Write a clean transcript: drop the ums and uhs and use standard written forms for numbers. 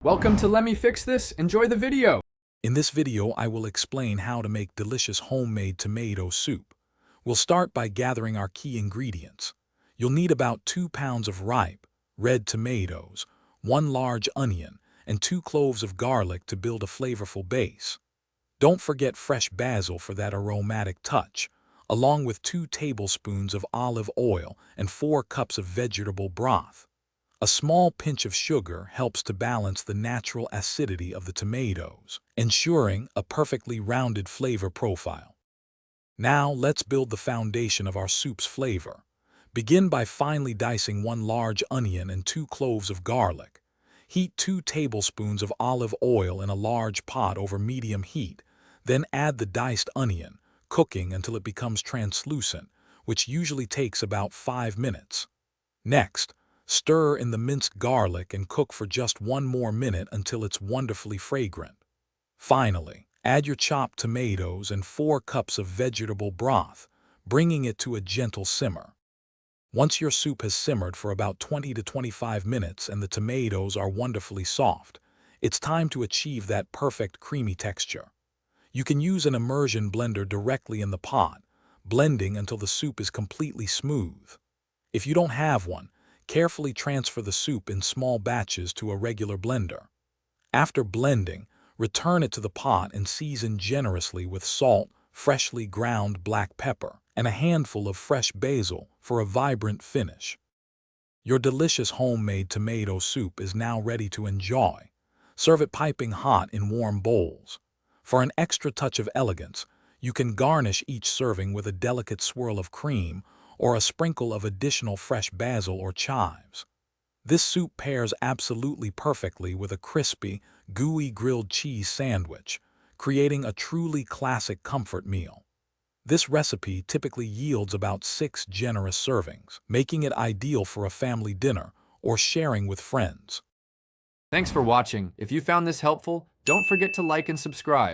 Welcome to Let Me Fix This. Enjoy the video. In this video, I will explain how to make delicious homemade tomato soup. We'll start by gathering our key ingredients. You'll need about 2 pounds of ripe, red tomatoes, 1 large onion, and 2 cloves of garlic to build a flavorful base. Don't forget fresh basil for that aromatic touch, along with 2 tablespoons of olive oil and 4 cups of vegetable broth. A small pinch of sugar helps to balance the natural acidity of the tomatoes, ensuring a perfectly rounded flavor profile. Now let's build the foundation of our soup's flavor. Begin by finely dicing 1 large onion and 2 cloves of garlic. Heat 2 tablespoons of olive oil in a large pot over medium heat. Then add the diced onion, cooking until it becomes translucent, which usually takes about 5 minutes. Next, stir in the minced garlic and cook for just 1 more minute until it's wonderfully fragrant. Finally, add your chopped tomatoes and 4 cups of vegetable broth, bringing it to a gentle simmer. Once your soup has simmered for about 20 to 25 minutes and the tomatoes are wonderfully soft, it's time to achieve that perfect creamy texture. You can use an immersion blender directly in the pot, blending until the soup is completely smooth. If you don't have one, carefully transfer the soup in small batches to a regular blender. After blending, return it to the pot and season generously with salt, freshly ground black pepper, and a handful of fresh basil for a vibrant finish. Your delicious homemade tomato soup is now ready to enjoy. Serve it piping hot in warm bowls. For an extra touch of elegance, you can garnish each serving with a delicate swirl of cream or a sprinkle of additional fresh basil or chives. This soup pairs absolutely perfectly with a crispy, gooey grilled cheese sandwich, creating a truly classic comfort meal. This recipe typically yields about 6 generous servings, making it ideal for a family dinner or sharing with friends. Thanks for watching. If you found this helpful, don't forget to like and subscribe.